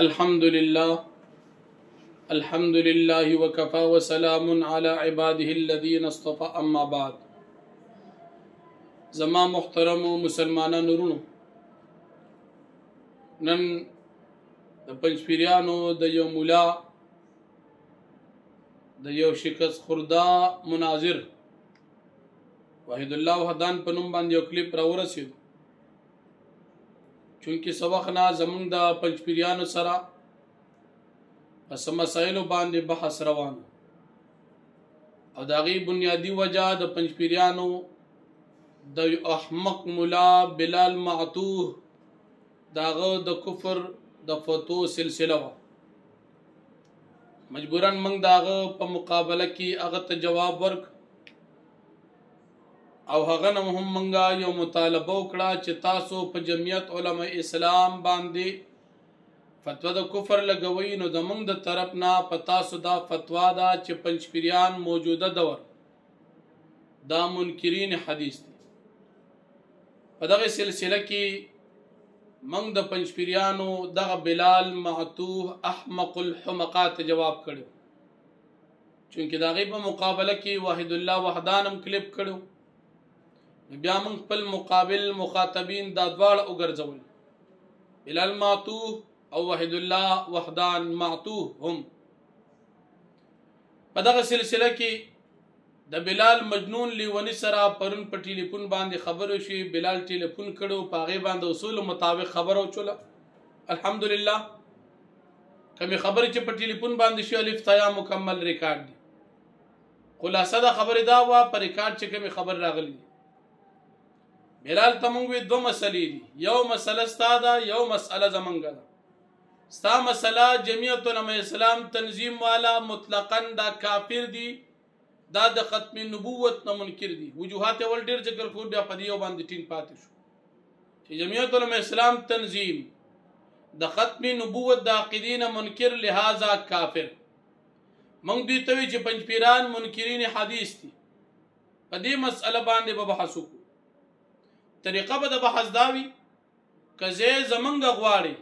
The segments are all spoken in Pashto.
الحمد لله وكفى وسلام على عباده الذين اصطفى اما بعد. زما محترم مسلمانانو ورونو، نن د پنځپیریانو د یو مولا د یو شکست خوردا مناظر وحید الله وحدان په نوم باندې یو کلیپ راورسید. چونکه سبقنا زمونږ د پنځپیریانو سره پس مسائلو باندې بحث روان او د هغې بنیادی وجه د پنځپیریانو د احمق مولا بلال معتوه د هغه د کفر د فتو سلسله وه. مجبورا موږ د هغه په مقابله کې هغه ته جواب ورک او هغه نه هم موږ یو مطالبه وکړه چې تاسو په جمعیت علماء اسلام باندې فتوا د کفر لګوي، نو زمونږ د طرف نه په تاسو دا فتوا ده چې پنځپیریان موجوده دور دا منکرین حدیث دي. په دغه سلسله کې موږ د پنځپیریانو دغه بلال معتوه احمق الحمقات جواب کړو، چونکه د هغې په مقابله کې وحید الله وحدان هم کلیپ کړو. بیا موږ خپل مقابل مخاطبین دا دواړه وګرځول، بلال معتوه او وحید الله وحدان معتوه هم. په دغه سلسله کې د بلال مجنون لیونی سره پرون په ټلیفون باندې خبرو شي. بلال ټلیفون کړو، په هغې باندې اصول مطابق خبره وچوله. الحمدلله کمی خبرې چې په ټلیفون باندې شي الف تا یا مکمل ریکارډ دي. خلاصه د خبرې دا وه په ریکارډ چې کمی خبر راغلی دي. بلال ته موږ وی دوه مسلې دي، یو مسله ستا ده، یو مسله زمونږ ده. ستا مسله جمعیت علماء اسلام تنظیم والا مطلقاً دا کافر دي، دا د ختم نبوت نه منکر دي. وجوهات اول ډیر ذکر کړو، بیا په دې یو باندې ټینګ پاتې شو چې جمعیت علماء اسلام تنظیم د ختم نبوت د عقیدې نه منکر، لہذا کافر. موږ دوی ته وی چې پنځپیران منکرین حدیث دي. په دې مسأله باندې به بحث وکړو. طریقه به د بحث دا وي که زه زمونږ غواړي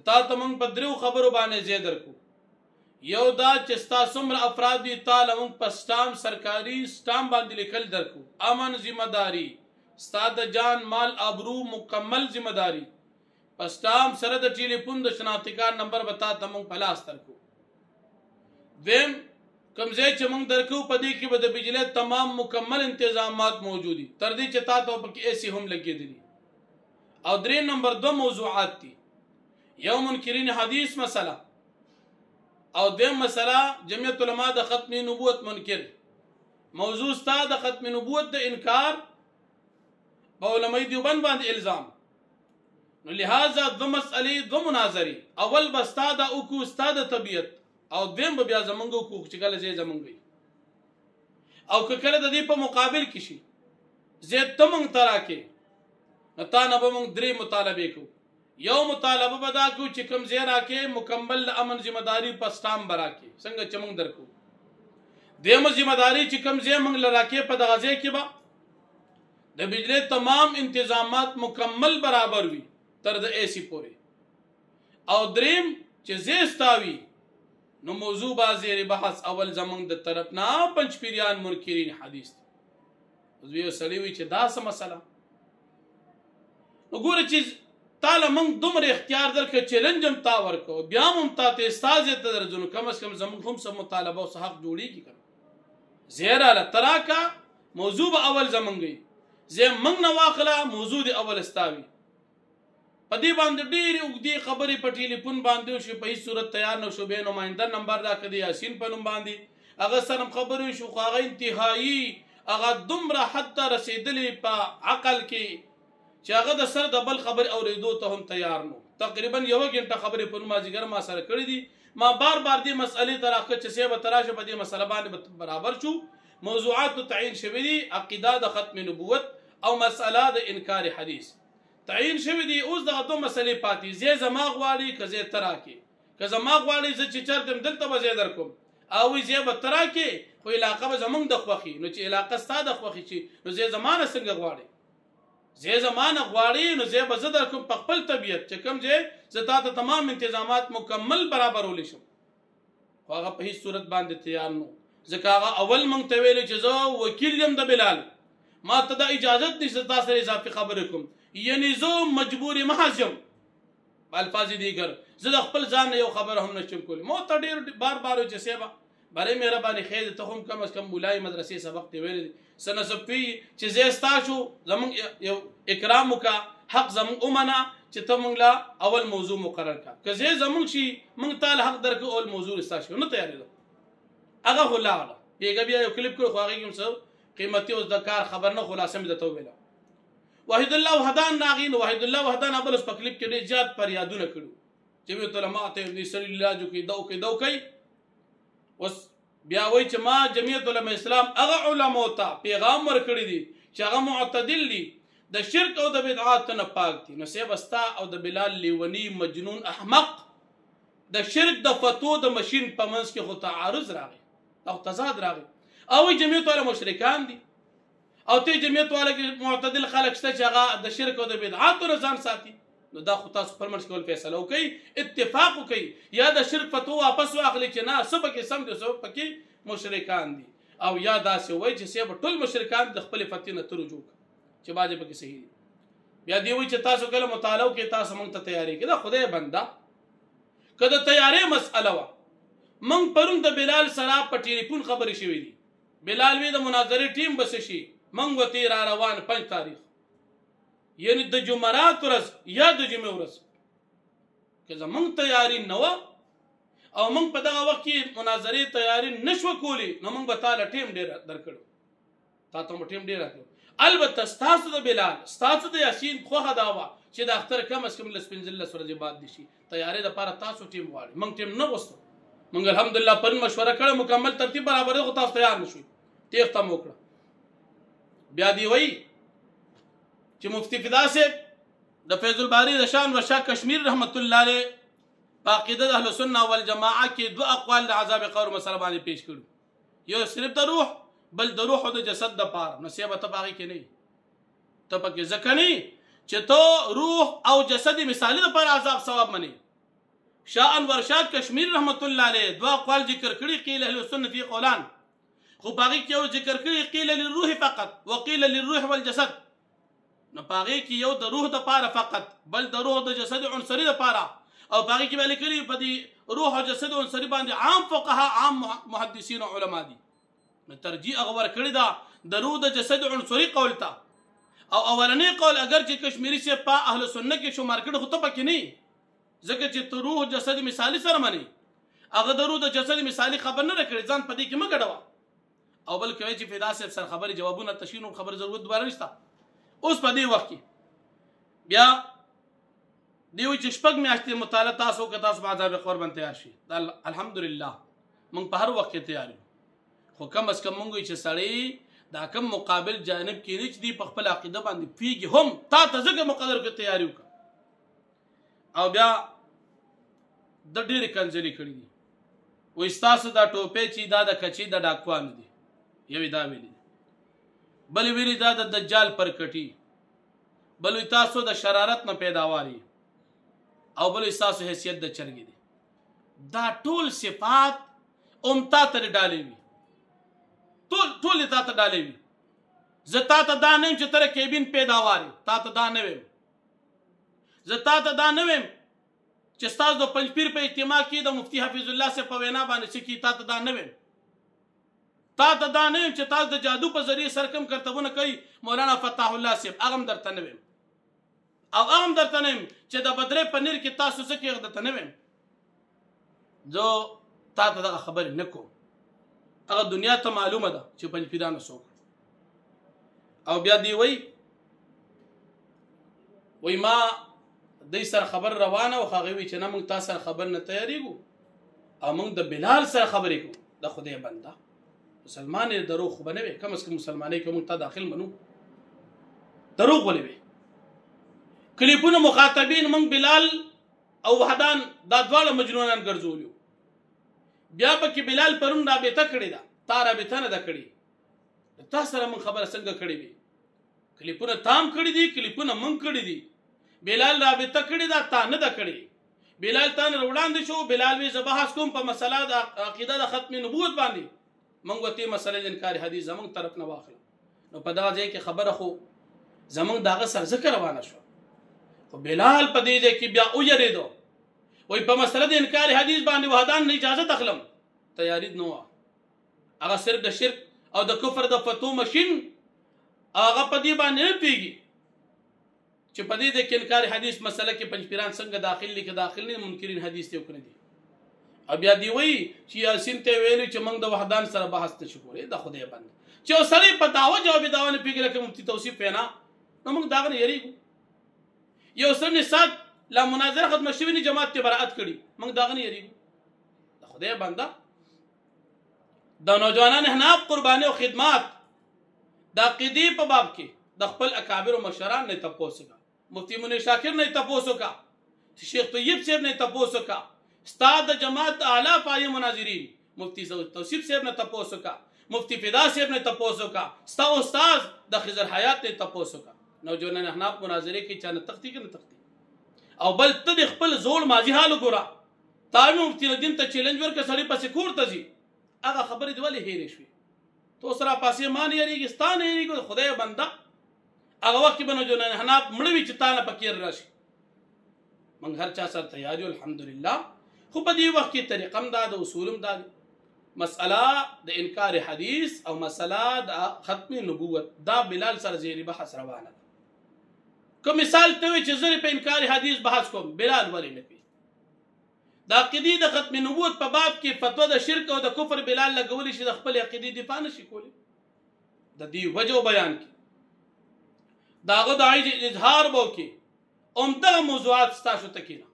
تا ته موږ په دریو خبرو باندې زه درکو. یو دا چې ستا څومره افراد دي تا له موږ په سټام سرکاري سټام باندې لیکل درکو، امن ذمہ داری، ستا د جان مال ابرو مکمل ذمہ داری، په سټام سره د ټلیفون د شناختی کارت نمبر به تا ته موږ په لاس درکو. دویم کوم ځای چې موږ درکو په دې کې به د بجلی تمام مکمل انتظامات موجودي، تر دې چې تا ته پکې ایسی هم لګېدلي. او درې نمبر دو موضوعات دي، یو منکرین حدیث مسله او دویم مسله جمعیت علماء د ختم نبوت منکر. موضوع ستا د ختم نبوت د انکار په علماء دیوبند باندې الزام، نو لہذا دو مسئلې دو مناظرې، اول به ستا د اوکو ستا د طبیعت او دویم به بیا زمونږ حقوق چې کله زه زمونږ وي او که کله د دې په مقابل کې شي زه ته موږ ته راکې، نو تا نه به موږ درې مطالبې کوو. یو مطالبه به دا کوو چې کوم ځای راکې مکمل امن ذمہ داري په سټام به راکې څنګه چې موږ درکو. دویمه ذمہ داري چې کوم ځای موږ له راکې په دغه ځای کې به د بجلی تمام انتظامات مکمل برابر وي تر د ایسی پورې. او دریم چې ځای ستا وي نو موضوع با زیر بحث اول زمونږ د طرف نه پنځپیریان منکرین حدیث دي. اوس یو سړی وي چې دا څه مسله، نو ګوره چې تا له موږ دومره اختیار درکړه، چیلنج هم تا ورکړو، بیا هم تا ته استازی ته درځو، نو کم از کم زمونږ هم څه مطالبه او څه حق جوړېږي که نه. زه راله ته راکړه، موضوع به اول زمونږ وي، زه موږ نه واخله موضوع دې اول ستا وي. په دې باندې ډېرې اوږدې خبرې په ټلیفون باندې وشوې، په هېڅ صورت تیار نه شو. بیا نماینده نمبر راکړه د یاسین په نوم باندې، هغه سره هم خبرې وشو، خو هغه انتهایي هغه دومره حد ته رسېدلې په عقل کې چې هغه د سر د بل خبرې اورېدو ته هم تیار نو. تقریبا یوه ګنټه خبرې پرون مازدیګر ما سره کړې دي. ما بار بار دې مسئلې ته راکړه چې صاحب ته راشه، په دې مسله باندې برابر شو. موضوعاتو تعیین شوي دي، عقیده د ختم نبوت او مسأله د انکار حدیث تعیین شوي دي. اوس دغه دوه مسلې پاتې، زه زما غواړي که زه ته راکې. که زما غواړي زه چې چېرته یم دلته به زه درکوم، او زه به ته راکې خو علاقه به زمونږ د خوښي، نو چې علاقه ستا د خوښي شي نو زه زما نه څنګه غواړې؟ زه زمانه غواړي نو زه به زه در کوم په خپل طبیعت چې کوم ځای زه تا ته تمام انتظامات مکمل برابرولی شم خو هغه په هیڅ صورت باندې تیار نو ځکه هغه اول موږ ته ویلي چې زه وکیل یم د بلال ما ته دا اجازت نشته تا سره اضافي خبرې کوم یعنی زه مجبور محض یم الفاظ دیگر زه د خپل ځان یو خبره هم نشم کولی ما ته ډېر بار بار چې سیبه برای مهرباني خیر ته هم کم از کم مولای مدرسې سبق ته ویل سنسبي چې زه ستا شو زمونږ یو اکرام وکړه حق زمونږ ومنه چې ته موږ له اول موضوع مقرر کړه که زه زمونږ شي موږ ته حق درکړو اول موضوع ستا شو نه تیارېدو هغه خو لاړه بیګه بیا یو کلیپ کړو خو هغې کې هم څه قیمتي اوس د کار خبر نه خلاصه مې درته وویله وحید الله وحدان راغی نو وحید الله وحدان ابل اوس په کلیپ کې ډېر زیات فریادونه کړو چې بیت علماء ته ابن سری الله جو کې دو کوي اوس بیا وایي چې ما جمعیت علماء اسلام هغه علماء ته پیغام ورکړی دي چې هغه معتدل دي د شرک او د بدعات نه پاک دي نو سیب استا او د بلال لیونی مجنون احمق د شرک د فتو د مشین په منځ کې خو تعارض راغی او تضاد راغی او جمعیت علماء مشرکان دي او ته جمعیت والا کې معتدل خلک شته چې هغه د شرک او د بدعات نه ځان ساتي نو دا خو تاسو خپل منځ کې فیصله وکړئ اتفاق وکړئ یا د شرک فتوا واپس واخلي چې نه سبا کې سم دي سبا پکې مشرکان دي او یا داسې وایي چې سبا ټول مشرکان د خپل فتوی نه ترجو چې باندې پکې صحیح دي بیا دی وایي چې تاسو کله مطالعه کې تاسو موږ ته تیاری کې دا خدای بندا کله تیاری مسأله وا موږ پرون د بلال سره په ټلیفون خبرې شوې دي بلال وی د مناظرې ټیم بس شي موږ وتی را روان 5 تاریخ یعنی د جمعرات ورځ یا د جمعې ورځ که زمونږ تیاری نه وه او موږ په دغه وخت کې مناظرې تیاری نشوه کولی نو موږ به تاله ټیم ډېر درکړو تا ته مو ټیم ډېر راکړو البته ستاسو د بلال ستاسو د یاسین خوښه دا وه چې د اختر کم از کم لس 15 ورځې بعد دي شي تیاری دپاره تاسو ټیم غواړئ موږ ټیم نه غوښتو موږ الحمدلله پرون مشوره کړې مکمل ترتیب برابر خو تاسو تیار نه شوئ تېښته مو وکړه بیا دی وایي چې مفتی فدا صاحب د فیض الباری د شان و شاه کشمیر رحمت الله علیه په عقیده د اهل سنت والجماعه کې 2 اقوال د عذاب قبر مسله باندې پیش کړو یو صرف د روح بل د روح او د جسد د پاره نو سیبه ته باغی کې نه ته پکې ځکه نه چې ته روح او جسد مثالی د پر عذاب ثواب منی شاه انور شاه کشمیر رحمت الله علیه 2 اقوال ذکر کړي قیل اهل سنت فی قولان خو باغی کې یو ذکر کړي قیل للروح فقط وقیل للروح والجسد نو پاغي کې یو د روح د پاره فقط بل د روح د جسد عنصري د پاره او پاغي کې ویل کړي په دې روح او جسد عنصري باندې عام فقها عام محدثین او علما دي نو ترجیح هغه ور کړی دا د روح د جسد عنصري قول ته او اولنې قول اگر چې کشمیری سے په اهل سنت کې شمار کړي خو ته پکې نه ځکه چې ته روح جسد مثالی سره مني هغه د روح د جسد مثالی خبر نه کړي ځان په دې کې مګړوا او بل کوي چې فدا صاحب سره خبري جوابونه تشینو خبر ضرورت دوباره نشته اوس په دې وخت کې بیا دیو چې شپږ میاشتې مطالعه تاسو که تاسو په عذاب قبر باندې تیار شي الحمدلله موږ په هر وخت کې تیار یو خو کم از کم موږ چې سړی دا کم مقابل جانب کې نه چې دی په خپل عقیده باندې پیږي هم تا ته ځکه مقدر کې تیاری وکړه او بیا د ډېرې کنځلې کړي دي وایي ستاسو دا ټوپې چې دا د کچې د ډاکوانو دي یوې دا ویلي بل ویلی دا د دجال پر کټي بل تاسو د شرارت نه پیداواري او بل تاسو حیثیت د چرګي دي دا ټول صفات امتا تر ډالې وي ټول تا ته ډالې وي زه تا ته دا نه چې تر کېبین پیداواري تا ته دا نه ویم زه تا ته دا نه ویم چې ستاسو د پنځپیر په اجتماع کې د مفتی حفیظ الله سے په وینا باندې چې کی تا ته دا نه ویم تا ته دا نه چې تاسو د جادو په ذریعه سرکم کرتبونه کوي مولانا فتح الله صاحب هغه درته نه ویم او هغه درته نه ویم چې د بدرې پنیر کې تاسو څه کې درته نه ویم زه تا ته دغه خبرې نه کوم هغه دنیا ته معلومه ده چې پنځپیرانو څوک او بیا دی وای ما دې سره خبر روانه او هغه وی چې نه موږ تاسو سره خبر نه تیاریږو او موږ د بلال سره خبرې کوو د خدای بنده مسلمان دروغ خو بنوي کم از کم مسلمانۍ کوم ته داخل منو دروغ ولوي کلیپونه مخاطبین من بلال او وحدان دا دواړه مجنونان ګرځولیو بیا پکې بلال پرون رابطه کړې ده تا رابطه نه ده کړې تا سره من خبره څنګه کړې وي کلیپونه تام کړي دي کلیپونه من کړي دي بلال رابطه کړي دا تا نه ده کړي بلال تا نه وړاندې شو بلال وی زه بحث کوم په مسله د عقیده د ختم نبوت باندې موږ ورته مسله د انکار حدیث زموږ طرف نه واخله نو په دغه ځای کې خبره خو زموږ دغه سر ذکر روانه شو خو بلال په دې ځای کې بیا وجرېدو وای په مسله د انکار حدیث باندې وحدان نه اجازه تخلم تیاری نو هغه صرف د شرک او د کفر د فتو ماشین هغه په دې باندې نه پیږي چې په دې د انکار حدیث مسله کې پنځپیران څنګه داخل لیکي داخل نه منکرین حدیث ته وکړي بیا دی وی چې یاسین ته ویل چې موږ د وحدان سره بحث ته شو کولې د خدای باندې چې سړی په داوا جواب داوا نه پیګل کې مفتی توصیف پینا نو موږ دا نه یریږو یو سړی سات لا مناظره ختم شوی نه جماعت ته برائت کړي موږ دا نه یریږو د خدای بنده د نوجوانان حناب قرباني او خدمات د عقیدې په باب کې د خپل اکابر او مشران نه تپوسه مفتی منیر شاکر نه تپوسه کا شیخ طیب صاحب نه تپوسه کا استاد جماعت اعلی پای مناظرین مفتی توصیف صاحب نے تپوسو کا مفتی فدا صاحب نے تپوسو کا ستا استاد د خضر حیات نے تپوسو کا نوجوانان احناف مناظره کې چانه تختی کې نه تختی او بل ته د خپل زوړ ماضی حال ګورا تاسو مفتی الدین ته چیلنج ورکړ سړی پسې کور ته ځي هغه خبرې دی ولې هېرې شوې تو سره پاسې مان یریږي ستان یریږي خدای بنده هغه وخت به نوجوانان احناف مړوي چې تانه پکې راشي من هر چا سره تیاری الحمدلله خو په دې وخت کې طریقم دا د اصولم دا مسأله د انکار حدیث او مسأله د ختم نبوت دا بلال سره زیری بحث روانه ده کوم مثال ته چې زری په انکار حدیث بحث کوم بلال ولې نه پی دا عقیدی د ختم نبوت په باب کې فتوا د شرک او د کفر بلال لګول شي د خپل عقیدی دفاع نشي کولی د دې وجو بیان کې داغه د عیج اظهار بو کې عمده موضوعات تاسو تکینه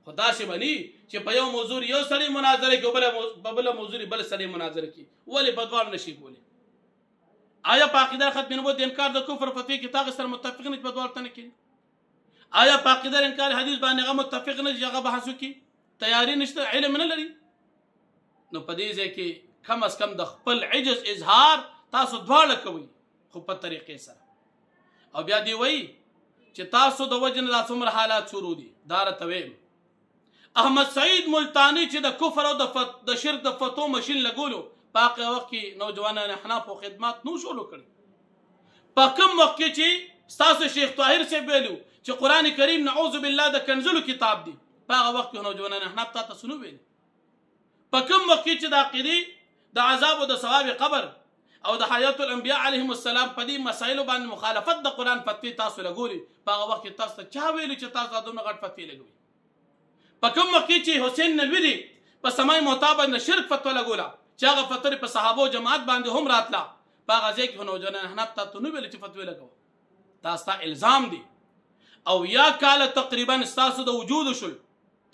خدا سے بنی چې په یو موضوع یو سړی مناظره کوي بل موضوع بل سړی مناظره کوي ولی بدوار نشي کولی آیا په عقیده ختم نبوت انکار د کفر فتوی کې تاسو سره متفق نه بدوار تنه کوي آیا په عقیده انکار حدیث باندې هغه متفق نه هغه بحث کوي تیاری نشته علم نه لري نو په دې ځای کې کم از کم د خپل عجز اظهار تاسو دواړه کوي خو په طریقې سره او بیا دی وای چې تاسو د وجن د څومره حالات شروع دي دار تویم احمد سعید ملتانی چې د کفر او د شرک د فتو ماشین لګولو په هغه وخت کې نوجوانان احناف او خدمات نو شروع کړي په کوم وخت کې چې تاسو شیخ طاهر صاحب ویلو چې قران کریم نعوذ بالله د کنزلو کتاب دی په هغه وخت کې نوجوانان احناف تاسو نو ویل په کوم وخت کې چې د عقیده د عذاب او د ثواب قبر او د حیات الانبیاء علیهم السلام په دې مسایلو باندې مخالفت د قران فتوی تاسو لګولي په هغه وخت کې تاسو چا ویلو چې تاسو دونه غټ فتوی لګوي په کوم وخت چې حسین نلوی په سمای محتاب نه شرک فتوا لګولا چې هغه فتوا په صحابه او جماعت باندې هم راتلا په هغه ځای کې نوجوانان احناف ته نو ویل چې فتوا لګو تاسو الزام دي او یا کال تقریبا تاسو د وجود شل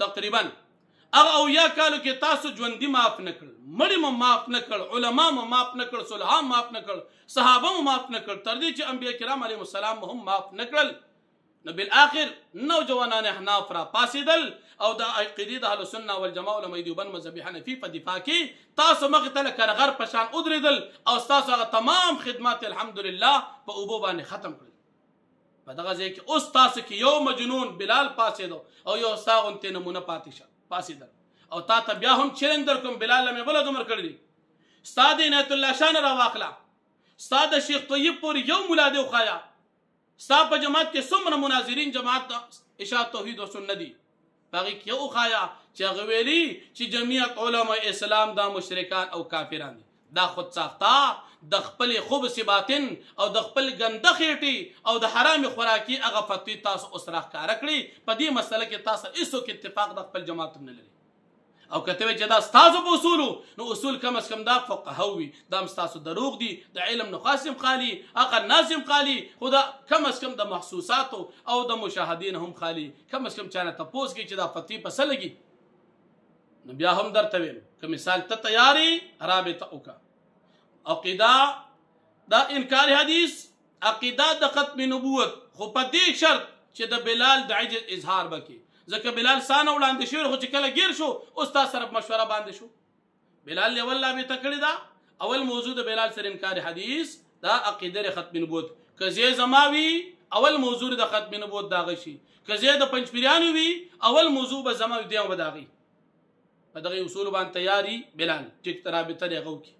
تقریبا هغه او یا کالو کې تاسو ژوندۍ معاف نکړ مړی معاف نکړ علما معاف نکړ صلحا معاف نکړ صحابه معاف نکړ تر دې چې انبیاء کرام علیهم السلام هم معاف نکړل نو بالاخر نوجوانان احناف را پاسیدل او د عقیده د اهل سنت والجماعه علماء دیوبند مذهبي حنفي په دفاع کې تاسو مخ ته کرغر پشان ودریدل او تاسو هغه تمام خدمات الحمدلله په اوبو باندې ختم کړل په دغه ځای کې اوس تاسو کې یو مجنون بلال پاسیدو او یو ساغونته نمونه پاتیشه پاسیدل او تا ته بیا هم چیلنج در کوم بلال لمه بل عمر کړی استاد عنایت الله شان را واخلا استاد شیخ طیب پور یو مولا دی خوایا ستا په جماعت کې څومره مناظرین جماعت اشاعت توحید او سنت دي باقي کې او خایا چې هغه ویلي چې جمعیت علماء اسلام دا مشرکان او کافران دي دا خود ساخته د خپل خوب سباتن او د خپل ګنده خېټي او د حرام خوراکي هغه فتوی تاسو اوس راخاره کړی په دې مسله کې تاسو هیڅ اتفاق د خپل جماعت نه لري او کته چې دا تاسو په اصول نو اصول کم از کم دا فقهوي دا تاسو دروغ دي د علم نقاسم خالی عقل ناسم خالی خدا کم از کم د محسوسات او د مشاهدین هم خالی کم از کم چانه تاسو کې چې دا فتوی پس لګي نو بیا هم درته ویم که مثال ته تیاری رابطه وکا عقیده دا انکار حدیث عقیده د ختم نبوت خو په دې شرط چې د بلال د عجز اظهار وکي ځکه بلال سانه وړاندې شو خو چې کله گیر شو استاد سره مشوره باندې شو بلال له والله به تکړه دا اول موضوع د بلال سره انکار حدیث دا عقیده ختم نبوت که زی زماوي اول موضوع د ختم نبوت داغه شي که زی د پنځپیرانو وي اول موضوع به زماوي دی او بداغي په دغه اصول باندې تیاری بلال ټیک ترابطه لغو کی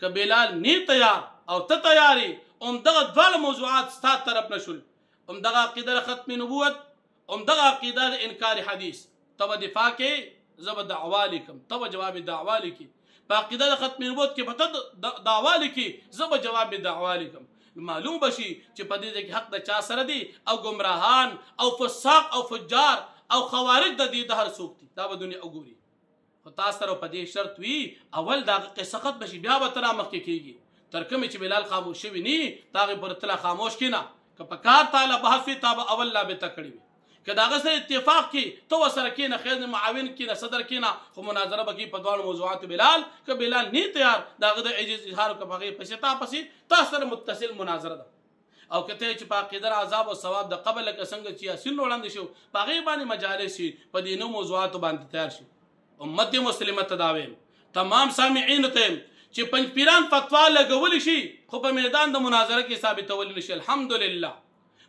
که بلال نی تیار او ته تیاری دغه ډول موضوعات ستاسو طرف نشول دغه عقیده ختم نبوت دغه عقیده د انکار حدیث تب دفاع کې زب دعوا لیکم تب جواب دعوا لیکي په عقیده ختم نبوت کې پته دعوا لیکي زب جواب دعوا لیکم معلوم بشي چې په دې کې حق د چا سره دي او گمراهان او فساق او فجار او خوارج د دې د هر څوک دي دا به دنیا وګوري خو تاسو سره په دې شرط وي اول دا قصه ختم بشي بیا به تر مخ کې کیږي تر کوم چې بلال خاموش شوی ني تاغه پر تل خاموش کینا که په کار تعالی بحث وي تابع اول لا به تکړی که دا غسر اتفاق کی تو سره کینه خیر معاون کینه صدر کینه خو مناظره بکی په دوه موضوعات بلال که بلال نی تیار دا غد عجز اظهار کو بغي پستا پسې تاسو سره متصل مناظره ده او کته چې په قدر عذاب او ثواب د قبل ک څنګه چې اصل وړاندې شو پغه باندې مجالس په دینو موضوعات باندې تیار شي امت مسلمه تداویم تمام سامعین ته چې پنځ پیران فتوا لګول شي خو په میدان د مناظره کې ثابتول نشي الحمدلله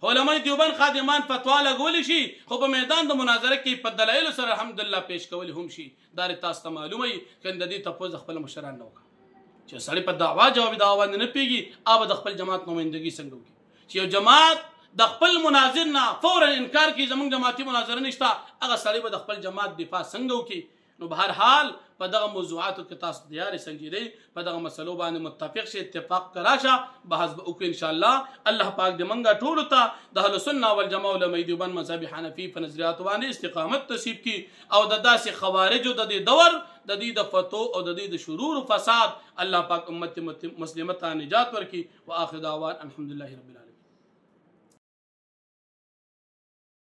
علماء دیوبند خادمان فتوا لګول شي خو په میدان د مناظره کې په دلایل سره الحمدلله پیش کول هم شي دا تاسو ته معلومه کله د دې تاسو خپل مشران نو چې سړی په دعوا جواب دعوا نه پیږي اوب د خپل جماعت نمائندګي څنګه وکي چې یو جماعت د خپل مناظر نه فورا انکار کوي زمونږ جماعتي مناظره نشته هغه سړی به د خپل جماعت دفاع څنګه وکي نو بهر حال په دغه موضوعاتو کې تاسو دیار سنجیدي په دغه مسلو باندې متفق شي اتفاق کراشه بحث به وکړو ان شاء الله الله پاک دې منګه ټول ته د اهل سنت والجماعت علماء دیوبند مذهب حنفي په نظریات باندې استقامت نصیب کی او د داسې خوارج د دې دور د دې د فتو او د دې د شرور او فساد الله پاک امت مسلمه ته نجات ورکړي واخر دعوان الحمدلله رب العالمین